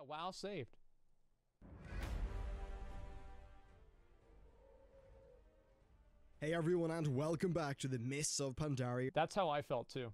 WoW saved. Hey everyone, and welcome back to the Mists of Pandaria That's how I felt too.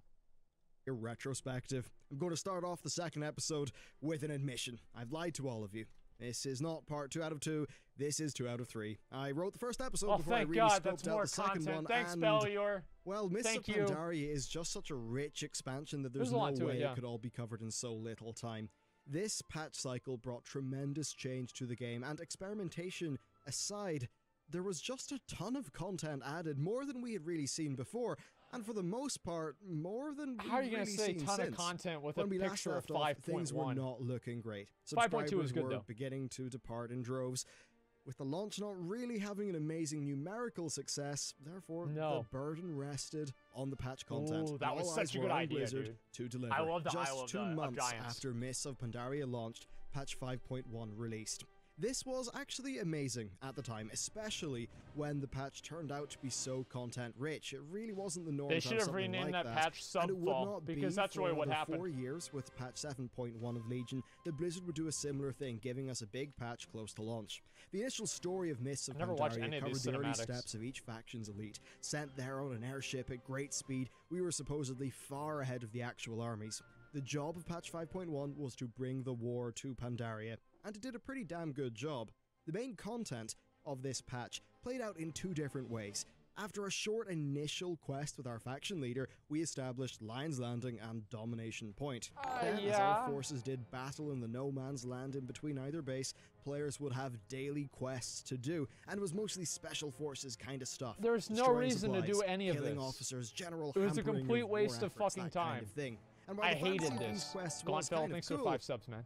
retrospective. I'm going to start off the second episode with an admission. I've lied to all of you. This is not part 2 out of 2, this is 2 out of 3. I wrote the first episode before I really scoped out the second one, Thanks, and Bellior. well, Mists of Pandaria is just such a rich expansion that there's no way it could all be covered in so little time. This patch cycle brought tremendous change to the game, and experimentation aside, there was just a ton of content added, more than we had really seen before, and for the most part, more than we've really seen since. How are you going to say ton of content with a picture of 5.1? Things were not looking great. 5.2 is good, though. Beginning to depart in droves. With the launch not really having an amazing numerical success, therefore the burden rested on the patch content. Ooh, that was such a good idea, dude. To deliver. I love the Just 2 months Giants. after Mists of Pandaria launched, patch 5.1 released. This was actually amazing at the time, especially when the patch turned out to be so content-rich. It really wasn't the norm. They should have renamed that patch Subfall, because that's really what happened. 4 years with patch 7.1 of Legion, that Blizzard would do a similar thing, giving us a big patch close to launch. The initial story of Mists of Pandaria covered the early steps of each faction's elite. Sent there on an airship at great speed, we were supposedly far ahead of the actual armies. The job of patch 5.1 was to bring the war to Pandaria, and it did a pretty damn good job. The main content of this patch played out in 2 different ways. After a short initial quest with our faction leader, we established Lion's Landing and Domination Point. Then, as our forces did battle in the no man's land in between either base, players would have daily quests to do, and it was mostly special forces kind of stuff. There's no reason to do any of this. Killing officers, general it was a complete waste of efforts, fucking time. Kind of thing. And I hated this. Gonfell, thanks for 5 subs, man.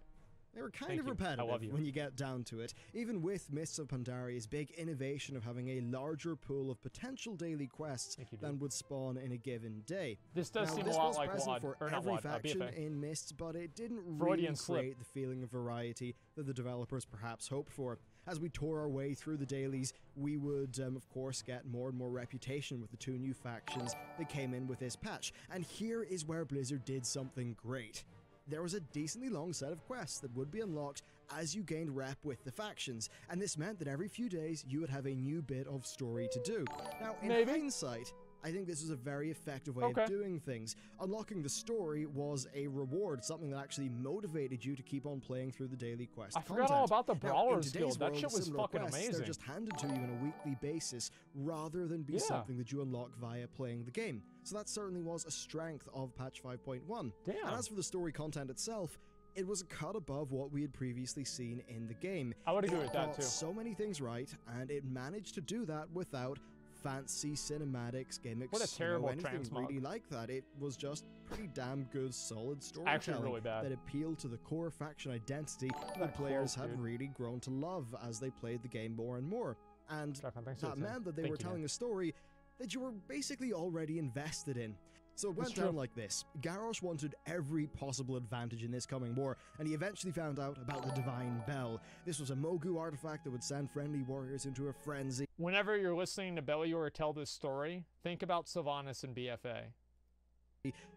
They were kind of repetitive when you get down to it, even with Mists of Pandaria's big innovation of having a larger pool of potential daily quests than would spawn in a given day. This does seem a lot like WoD, for or not every WoD, faction BFA. in Mists, but it didn't Freudian really create the feeling of variety that the developers perhaps hoped for. As we tore our way through the dailies, we would, of course, get more and more reputation with the 2 new factions that came in with this patch. And here is where Blizzard did something great. There was a decently long set of quests that would be unlocked as you gained rep with the factions, and this meant that every few days you would have a new bit of story to do. Now, in hindsight, I think this was a very effective way of doing things. Unlocking the story was a reward, something that actually motivated you to keep on playing through the daily quest content. I forgot all about the Brawlers Guild. That shit was fucking amazing. They're just handed to you on a weekly basis, rather than be something that you unlock via playing the game. So that certainly was a strength of patch 5.1. Damn. And as for the story content itself, it was a cut above what we had previously seen in the game. I would agree with that too. It got so many things right, and it managed to do that without fancy cinematics, gimmicks, what a terrible anything transmog. really like that. It was just pretty damn good, solid storytelling that appealed to the core faction identity that players had really grown to love as they played the game more and more. And that meant that they were telling a story that you were basically already invested in. So it went down like this. Garrosh wanted every possible advantage in this coming war, and he eventually found out about the Divine Bell. This was a Mogu artifact that would send friendly warriors into a frenzy. Whenever you're listening to Bellior tell this story, think about Sylvanas and BFA.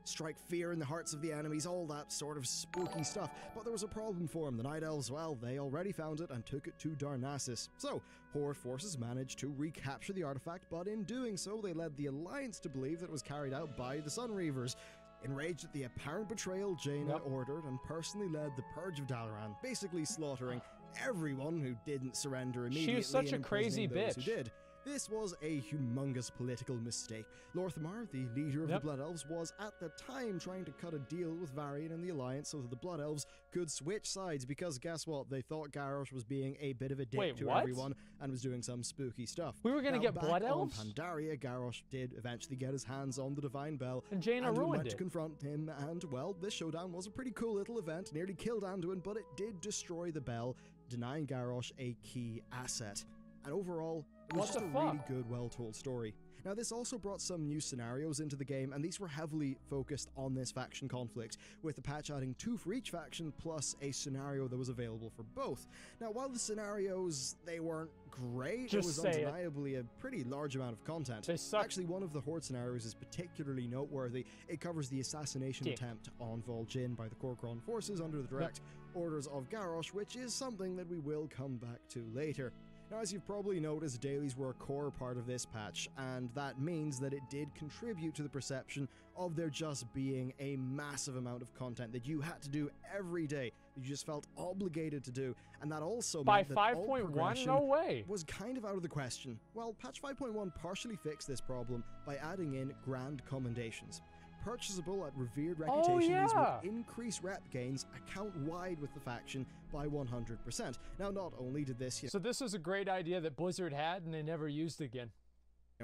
Strike fear in the hearts of the enemies, all that sort of spooky stuff. But there was a problem for him. The Night Elves, well, they already found it and took it to Darnassus. So, Horde forces managed to recapture the artifact, but in doing so, they led the Alliance to believe that it was carried out by the Sunreavers. Enraged at the apparent betrayal, Jaina ordered and personally led the Purge of Dalaran, basically slaughtering everyone who didn't surrender immediately. She was such a crazy bitch. Who did. This was a humongous political mistake. Lorthamar, the leader of the Blood Elves, was at the time trying to cut a deal with Varian and the Alliance so that the Blood Elves could switch sides, because guess what? They thought Garrosh was being a bit of a dick to everyone and was doing some spooky stuff. We were going to get Blood Elves? On Pandaria, Garrosh did eventually get his hands on the Divine Bell, and Jaina ruined went it. to confront him, and well, this showdown was a pretty cool little event, nearly killed Anduin, but it did destroy the bell, denying Garrosh a key asset. And overall, it was just a really good, well-told story. Now, this also brought some new scenarios into the game, and these were heavily focused on this faction conflict, with the patch adding 2 for each faction, plus a scenario that was available for both. Now, while the scenarios, they weren't great, it was undeniably a pretty large amount of content. Actually, one of the Horde scenarios is particularly noteworthy. It covers the assassination attempt on Vol'jin by the Kor'kron forces under the direct orders of Garrosh, which is something that we will come back to later. Now, as you've probably noticed, dailies were a core part of this patch, and that means that it did contribute to the perception of there just being a massive amount of content that you had to do every day, that you just felt obligated to do, and that also meant that by 5.1, no way, was kind of out of the question. Well, patch 5.1 partially fixed this problem by adding in Grand Commendations. Purchasable at revered reputations would increase rep gains account-wide with the faction by 100%. Now, not only did this... So this was a great idea that Blizzard had and they never used again.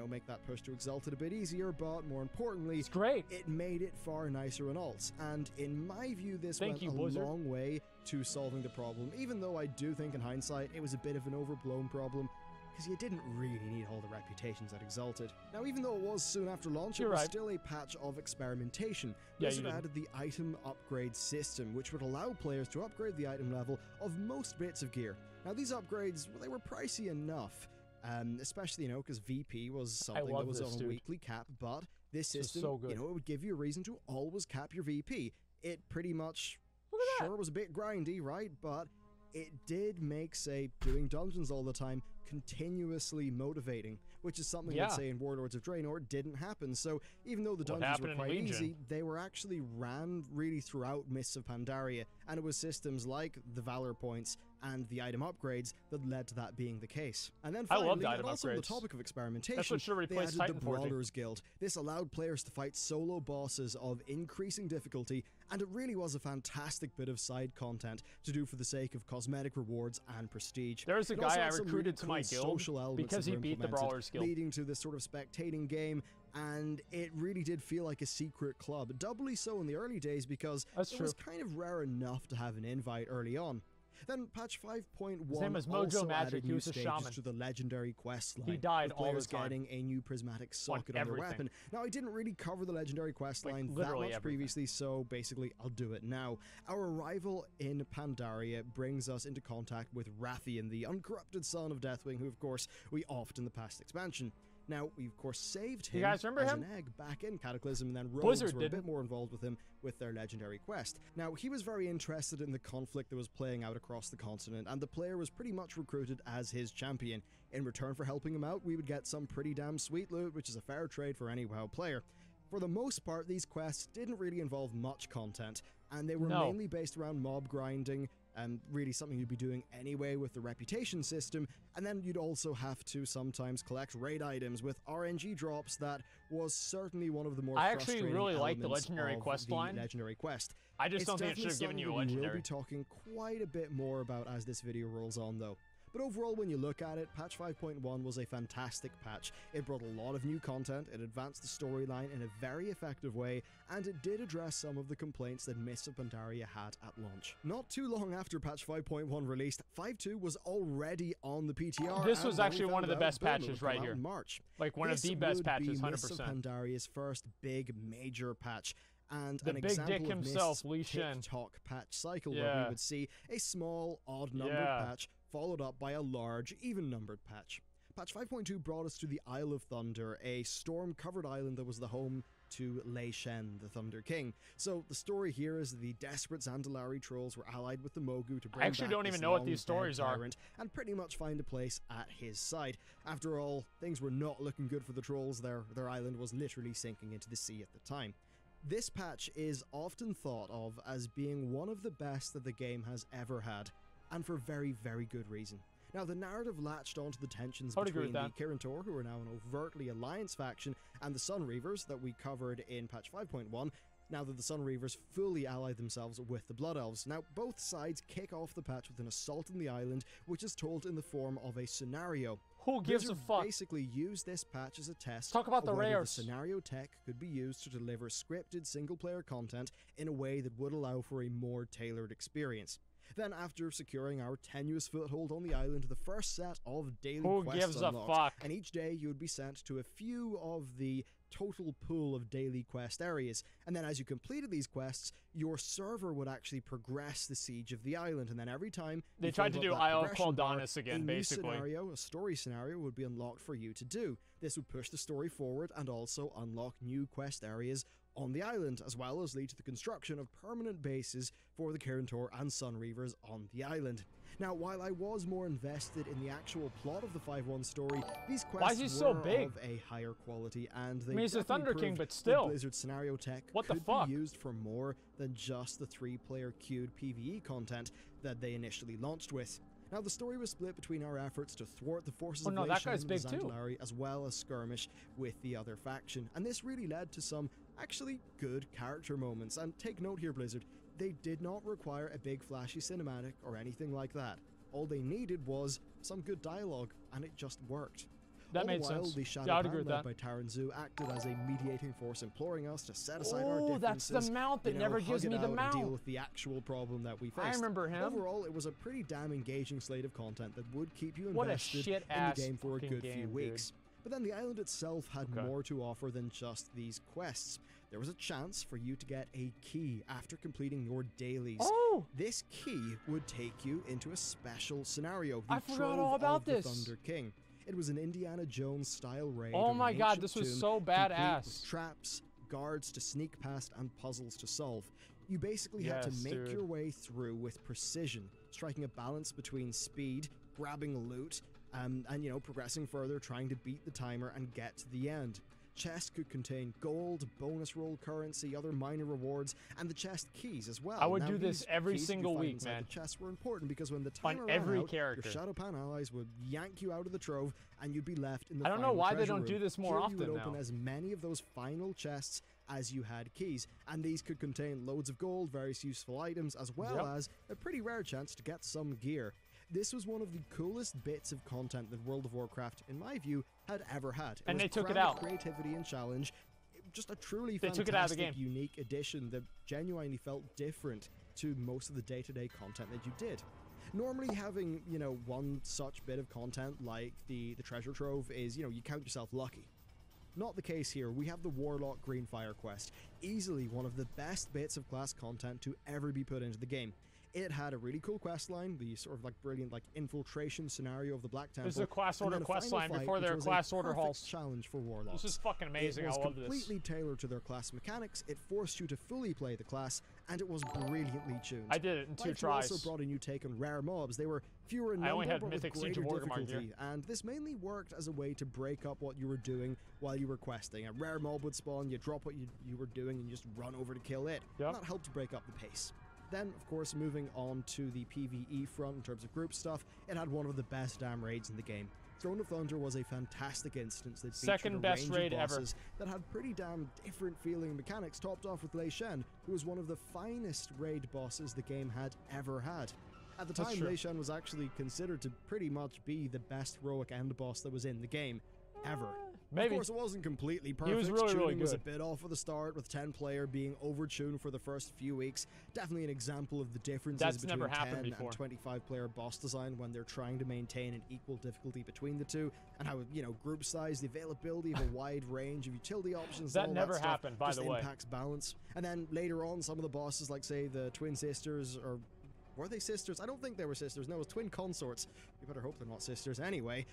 Make that push to Exalted a bit easier, but more importantly, it's great. It made it far nicer on alts. And in my view, this went a long way to solving the problem, even though I do think in hindsight it was a bit of an overblown problem, because you didn't really need all the reputations at Exalted. Now, even though it was soon after launch, it was still a patch of experimentation. Blizzard added the item upgrade system, which would allow players to upgrade the item level of most bits of gear. Now, these upgrades, well, they were pricey enough, especially, you know, because VP was something that was on a weekly cap, but this system, you know, it would give you a reason to always cap your VP. It pretty much, was a bit grindy, right? But it did make, say, doing dungeons all the time continuously motivating, which is something that, say, in Warlords of Draenor didn't happen. So even though the dungeons were quite easy, they were actually ran really throughout Mists of Pandaria, and it was systems like the Valor points and the item upgrades that led to that being the case. And then finally, and also on the topic of experimentation, they added the Brawlers Guild. This allowed players to fight solo bosses of increasing difficulty, and it really was a fantastic bit of side content to do for the sake of cosmetic rewards and prestige. There's a guy I recruited to my guild because he beat the Brawlers Guild, leading to this sort of spectating game, and it really did feel like a secret club. Doubly so in the early days, because it was kind of rare enough to have an invite early on. Then patch 5.1 also added new stages to the legendary quest line. He died all the time. Getting a new prismatic socket on their weapon. Now, I didn't really cover the legendary quest line that much previously, so basically I'll do it now. Our arrival in Pandaria brings us into contact with Rathian, the uncorrupted son of Deathwing, who of course we offed in the past expansion. Now, we of course saved him as an egg back in Cataclysm, and then Rogues were a bit more involved with him with their legendary quest. Now, he was very interested in the conflict that was playing out across the continent, and the player was pretty much recruited as his champion. In return for helping him out, we would get some pretty damn sweet loot, which is a fair trade for any WoW player. For the most part, these quests didn't really involve much content, and they were mainly based around mob grinding, really something you'd be doing anyway with the reputation system, and then you'd also have to sometimes collect raid items with RNG drops. That was certainly one of the more frustrating I actually really like the elements legendary of quest the line. Legendary quest. I just don't think it should have given you a legendary. We'll be talking quite a bit more about as this video rolls on, though. But overall, when you look at it, patch 5.1 was a fantastic patch. It brought a lot of new content, it advanced the storyline in a very effective way, and it did address some of the complaints that Mists of Pandaria had at launch. Not too long after patch 5.1 released, 5.2 was already on the PTR. This was actually one of the best patches right here. In March. Like one of the best patches, 100%. Mists of Pandaria's first big major patch. And the an big example dick of himself, Mist's TikTok patch cycle, where we would see a small, odd-numbered patch followed up by a large, even-numbered patch. Patch 5.2 brought us to the Isle of Thunder, a storm-covered island that was the home to Lei Shen, the Thunder King. So the story here is the desperate Zandalari trolls were allied with the Mogu to bring I actually back don't even know what these stories are, and pretty much find a place at his side. After all, things were not looking good for the trolls. Their island was literally sinking into the sea at the time. This patch is often thought of as being one of the best that the game has ever had, and for very, very good reason. Now, the narrative latched onto the tensions between the Kirin Tor, who are now an overtly Alliance faction, and the Sun Reavers that we covered in patch 5.1, now that the Sun Reavers fully allied themselves with the Blood Elves. Now, both sides kick off the patch with an assault on the island, which is told in the form of a scenario. Who gives a fuck? Basically used this patch as a test Talk about of the whether rares. the scenario tech could be used to deliver scripted single-player content in a way that would allow for a more tailored experience. Then, after securing our tenuous foothold on the island, the first set of daily Who quests gives a unlocked, fuck? and each day you would be sent to a few of the total pool of daily quest areas, and then as you completed these quests, your server would actually progress the siege of the island, and then every time they tried to do Isle Qualdanis again, basically. A story scenario would be unlocked for you to do. This would push the story forward and also unlock new quest areas on the island, as well as lead to the construction of permanent bases for the Kirintor and Sunreavers on the island. Now, while I was more invested in the actual plot of the 5.1 story, these quests were so big? of a higher quality, and they he's a Thunder King, but that still. Blizzard scenario tech What could the fuck? be used for more than just the 3-player queued PvE content that they initially launched with. Now, the story was split between our efforts to thwart the forces of that guy's Leishan big and too. Xantalari, as well as skirmish with the other faction, and this really led to some actually good character moments. And take note here, Blizzard, they did not require a big flashy cinematic or anything like that. All they needed was some good dialogue, and it just worked. That made while sense. The Shadow Yeah, I'd agree with led that. by Taranzu acted as a mediating force, imploring us to set aside our Oh, that's differences. the mount that never hug gives it me the out and mount. deal with the actual problem that we faced. I remember him. Overall, it was a pretty damn engaging slate of content that would keep you What a invested in the shit-ass game for a fucking good game, few dude. weeks. But then the island itself had Okay. more to offer than just these quests. There was a chance for you to get a key after completing your dailies. Oh! This key would take you into a special scenario. The I forgot Trove all about of the this. Thunder King. It was an Indiana Jones style raid. Oh of my an god, ancient this was tomb, so complete with badass. traps, guards to sneak past, and puzzles to solve. You basically had to Yes, make dude. your way through with precision, striking a balance between speed, grabbing loot, and progressing further, trying to beat the timer and get to the end. Chests could contain gold, bonus roll currency, other minor rewards, and the chest keys as well. I would Now, do this these every keys that you single find week, inside man. The chests were important because when the timer On ran every out, character. your Shadowpan allies would yank you out of the trove, and you'd be left in the I don't know final why they treasure don't room. do this more Here often you would open now. as many of those final chests as you had keys, and these could contain loads of gold, various useful items, as well Yep. as a pretty rare chance to get some gear. This was one of the coolest bits of content that World of Warcraft, in my view, had ever had. And was they took it crammed with out. Creativity and challenge. Just a truly They fantastic, took it out of the game. unique addition that genuinely felt different to most of the day-to-day content that you did. Normally having, one such bit of content like the treasure trove is, you count yourself lucky. Not the case here. We have the Warlock Greenfire quest, easily one of the best bits of class content to ever be put into the game. It had a really cool quest line, the sort of brilliant infiltration scenario of the Black Temple. This is a class and order then a quest final line fight, before which their was class a order perfect halts. challenge for Warlocks. This is fucking amazing. It was I love this. completely tailored to their class mechanics. It forced you to fully play the class, and it was brilliantly tuned. I did it in 2 Life tries. also brought a new take on rare mobs. They were fewer in I number, only had but with Mythic Siege greater of Orgrimmar difficulty, and this mainly worked as a way to break up what you were doing while you were questing. A rare mob would spawn, you drop what you were doing, and you just run over to kill it. Yep. That helped to break up the pace. Then, of course, moving on to the PvE front in terms of group stuff, it had one of the best damn raids in the game. Throne of Thunder was a fantastic instance that featured Second a best range raid of ever. bosses that had pretty damn different feeling mechanics, topped off with Lei Shen, who was one of the finest raid bosses the game had ever had. At the That's time, true. Lei Shen was actually considered to pretty much be the best heroic end boss that was in the game, ever. Maybe. Of course, it wasn't completely perfect. was really, Tuning really was a good. bit off at the start, with 10-player being overtuned for the first few weeks. Definitely an example of the differences That's between never happened 10 before. and 25-player boss design when they're trying to maintain an equal difficulty between the two, and how, group size, the availability of a wide range of utility options, That and all never that stuff happened, by just the way. impacts balance. And then later on, some of the bosses, like, say, the twin sisters, or were they sisters? I don't think they were sisters. No, it was twin consorts. We better hope they're not sisters anyway.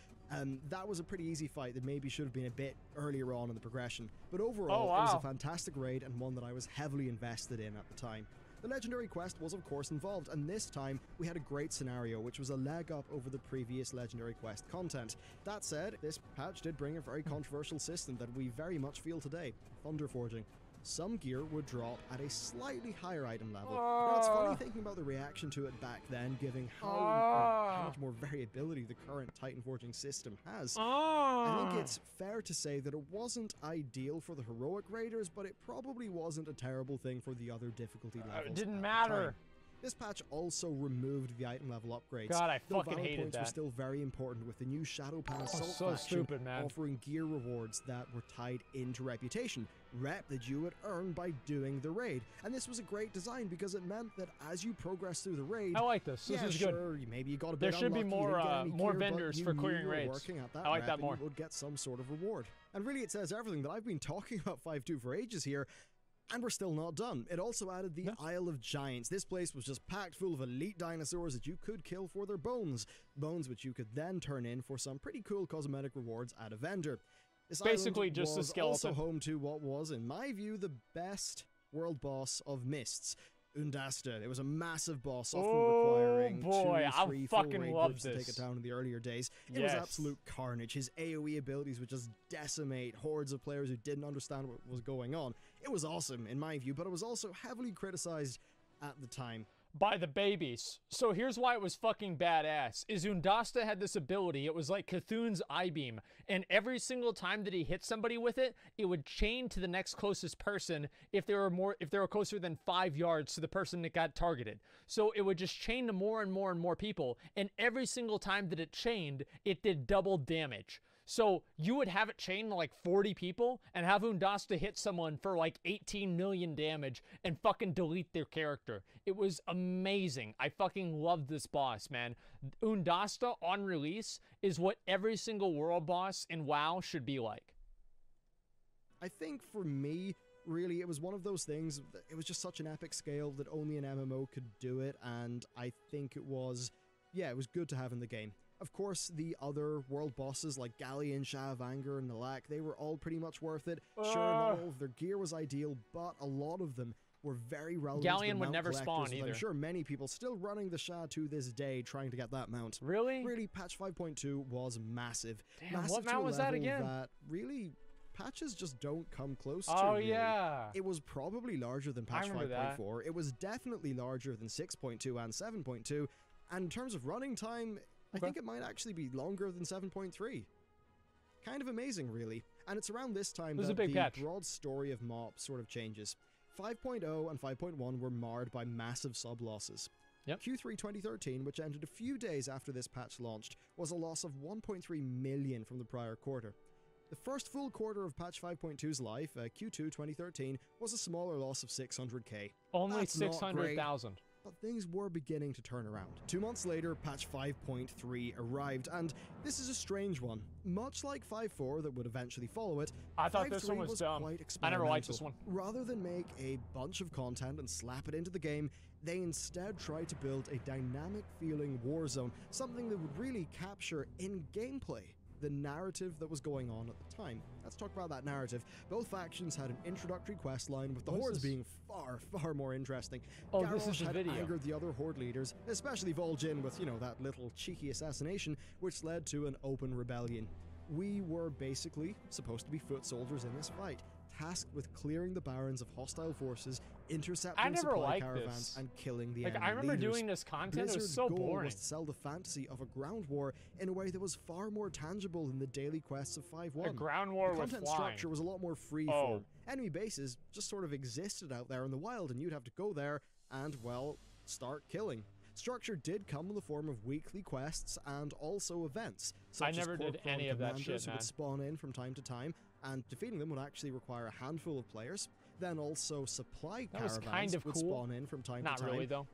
That was a pretty easy fight that maybe should have been a bit earlier on in the progression. But overall, Oh, it was wow. a fantastic raid and one that I was heavily invested in at the time. The legendary quest was of course involved, and this time we had a great scenario which was a leg up over the previous legendary quest content. That said, this patch did bring a very controversial system that we very much feel today: Thunder Forging. Some gear would drop at a slightly higher item level. Now, it's funny thinking about the reaction to it back then, given how much more variability the current Titan Forging system has. I think it's fair to say that it wasn't ideal for the heroic raiders, but it probably wasn't a terrible thing for the other difficulty levels. It didn't at the matter. time. This patch also removed the item level upgrades. God, I though fucking valor hated points that. were still very important, with the new Shadowpan Assault so faction stupid, man. offering gear rewards that were tied into reputation, rep that you would earn by doing the raid. And this was a great design because it meant that as you progress through the raid, I like this. This is sure, good. Maybe you got a There bit should be unlucky, more you didn't get any more gear, vendors but for you clearing knew you were raids. working at that I like rep that and more. you would get some sort of reward. And really, it says everything that I've been talking about 5.2 for ages here. And we're still not done. It also added the Isle of Giants. This place was just packed full of elite dinosaurs that you could kill for their bones. Bones which you could then turn in for some pretty cool cosmetic rewards at a vendor. This basically island just a was skeleton. also home to what was, in my view, the best world boss of Mists. Undasta. It was a massive boss, often requiring 2, 3, 4 raid groups to take it down in the earlier days. It was absolute carnage. His AoE abilities would just decimate hordes of players who didn't understand what was going on. It was awesome, in my view, but it was also heavily criticized at the time. By the babies. So here's why it was fucking badass. Is Undasta had this ability. It was like Cthulhu's I-beam. And every single time that he hit somebody with it, it would chain to the next closest person if they were closer than 5 yards to the person that got targeted. So it would just chain to more and more and more people. And every single time that it chained, it did double damage. So you would have it chained to like 40 people and have Undasta hit someone for like 18 million damage and fucking delete their character. It was amazing. I fucking loved this boss, man. Undasta on release is what every single world boss in WoW should be like. I think for me, really, it was one of those things, it was just such an epic scale that only an MMO could do it, and I think it was good to have in the game. Of course, the other world bosses like Galleon, Shah of Anger, and Nalak, they were all pretty much worth it. Sure, not all of their gear was ideal, but a lot of them were very relevant. Galleon would never spawn either. I'm sure many people still running the Shah to this day trying to get that mount. Really? Really, patch 5.2 was massive. Damn, massive what mount was that again? That really, patches just don't come close to. Oh, really. Yeah. It was probably larger than patch 5.4. It was definitely larger than 6.2 and 7.2. And in terms of running time, I think it might actually be longer than 7.3. Kind of amazing, really. And it's around this time that the broad story of MoP sort of changes. 5.0 and 5.1 were marred by massive sub-losses. Q3 2013, which ended a few days after this patch launched, was a loss of 1.3 million from the prior quarter. The first full quarter of patch 5.2's life, Q2 2013, was a smaller loss of 600k. Only 600,000. But things were beginning to turn around. 2 months later, patch 5.3 arrived, and this is a strange one. Much like 5.4 that would eventually follow it, I thought this one was dumb. I never liked this one. Rather than make a bunch of content and slap it into the game, they instead tried to build a dynamic feeling war zone, something that would really capture in gameplay the narrative that was going on at the time. Let's talk about that narrative. Both factions had an introductory quest line, with the hordes being far, far more interesting. Oh, this is the video. Angered the other horde leaders, especially Vol'jin with, that little cheeky assassination, which led to an open rebellion. We were basically supposed to be foot soldiers in this fight, tasked with clearing the barrens of hostile forces, intercepting supply caravans, and killing the enemy I remember leaders. doing this content. Blizzard's it was so goal boring. was to sell the fantasy of a ground war in a way that was far more tangible than the daily quests of 5.1. A ground war with content flying. structure was a lot more free-form. Enemy bases just sort of existed out there in the wild, and you'd have to go there and, well, start killing. Structure did come in the form of weekly quests and also events, such I never as did any of that shit, who would spawn in from time to time, and defeating them would actually require a handful of players. Then also supply caravans would spawn in from time to time. Not really, though.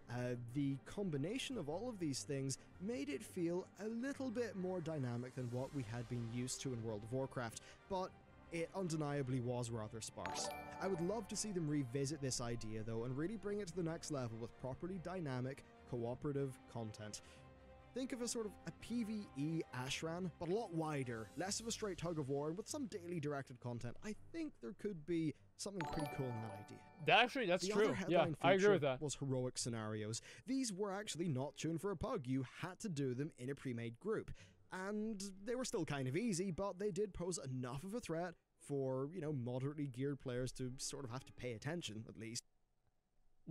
The combination of all of these things made it feel a little bit more dynamic than what we had been used to in World of Warcraft, but it undeniably was rather sparse. I would love to see them revisit this idea, though, and really bring it to the next level with properly dynamic, cooperative content. Think of a sort of a PvE Ashran, but a lot wider, less of a straight tug of war, and with some daily directed content. I think there could be something pretty cool in that idea. That's the true. Other headline I agree with that. Was heroic scenarios. These were actually not tuned for a pug. You had to do them in a pre-made group. And they were still kind of easy, but they did pose enough of a threat for, moderately geared players to sort of have to pay attention, at least.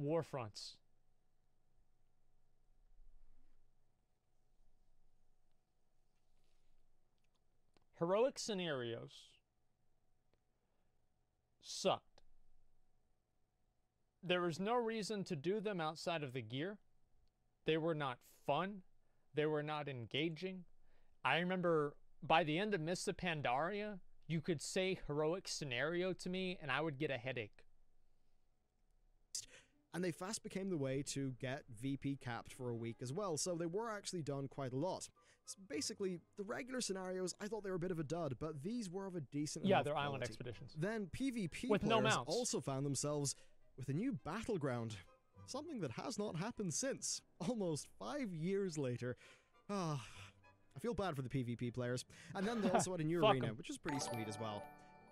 Warfronts. Heroic scenarios sucked. There was no reason to do them outside of the gear. They were not fun. They were not engaging. I remember by the end of Mists of Pandaria, you could say heroic scenario to me and I would get a headache. And they fast became the way to get VP capped for a week as well, so they were actually done quite a lot. Basically, the regular scenarios, I thought they were a bit of a dud, but these were of a decent Yeah, enough they're quality. island expeditions. Then PvP with players no mounts. also found themselves with a new battleground, something that has not happened since, almost 5 years later. I feel bad for the PvP players. And then they also had a new arena, which is pretty sweet as well.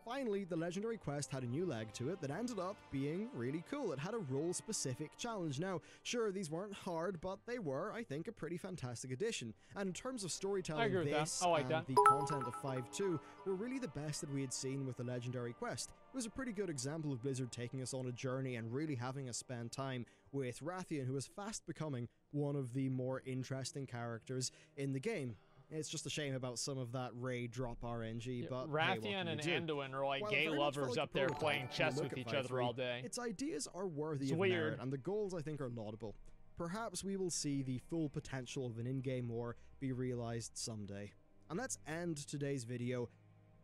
Finally, the legendary quest had a new leg to it that ended up being really cool. It had a role-specific challenge. Now, sure, these weren't hard, but they were, I think, a pretty fantastic addition. And in terms of storytelling, this and the content of 5.2 were really the best that we had seen with the legendary quest. It was a pretty good example of Blizzard taking us on a journey and really having us spend time with Rathian, who is fast becoming one of the more interesting characters in the game. It's just a shame about some of that raid drop RNG, but Rathian and Anduin are like gay lovers up there playing chess with each other all day. Its ideas are worthy of merit, and the goals I think are laudable. Perhaps we will see the full potential of an in-game war be realized someday. And let's end today's video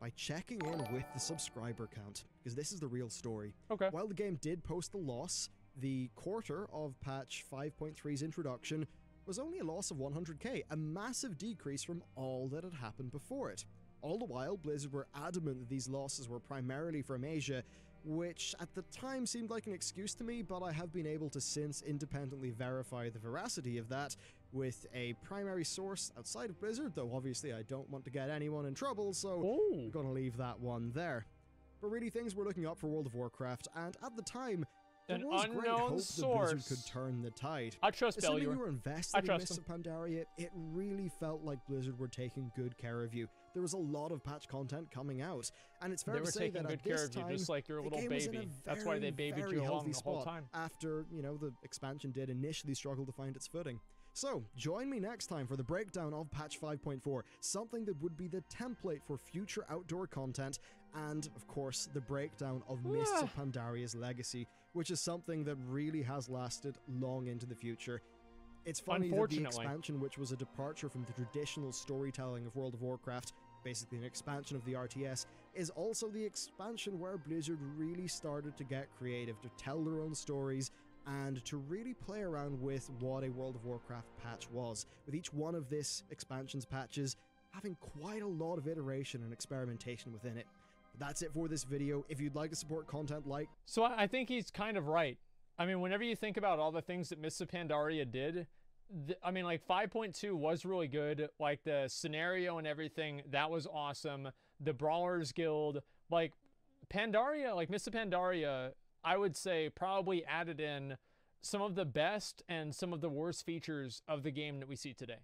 by checking in with the subscriber count, because this is the real story. Okay. While the game did post a loss, the quarter of patch 5.3's introduction was only a loss of 100k, a massive decrease from all that had happened before it. All the while, Blizzard were adamant that these losses were primarily from Asia, which at the time seemed like an excuse to me, but I have been able to since independently verify the veracity of that with a primary source outside of Blizzard, though obviously I don't want to get anyone in trouble, so I'm gonna leave that one there. But really, things were looking up for World of Warcraft, and at the time, there was great hope that Blizzard could turn the tide. I trust Bellier. Assuming you were invested in Mists of Pandaria, it really felt like Blizzard were taking good care of you. There was a lot of patch content coming out, and it's fair to say that at this time, just like your little baby. That's why they babied you along the whole time. After, you know, the expansion did initially struggle to find its footing. So, join me next time for the breakdown of patch 5.4, something that would be the template for future outdoor content, and, of course, the breakdown of Mists of Pandaria's legacy, which is something that really has lasted long into the future. It's funny that the expansion, which was a departure from the traditional storytelling of World of Warcraft, basically an expansion of the RTS, is also the expansion where Blizzard really started to get creative, to tell their own stories, and to really play around with what a World of Warcraft patch was, with each one of this expansion's patches having quite a lot of iteration and experimentation within it. But that's it for this video. If you'd like to support content like... So I think he's kind of right. I mean, whenever you think about all the things that Mists of Pandaria did, I mean, like 5.2 was really good. Like the scenario and everything, that was awesome. The Brawlers Guild, like Pandaria, like Mists of Pandaria, I would say probably added in some of the best and some of the worst features of the game that we see today.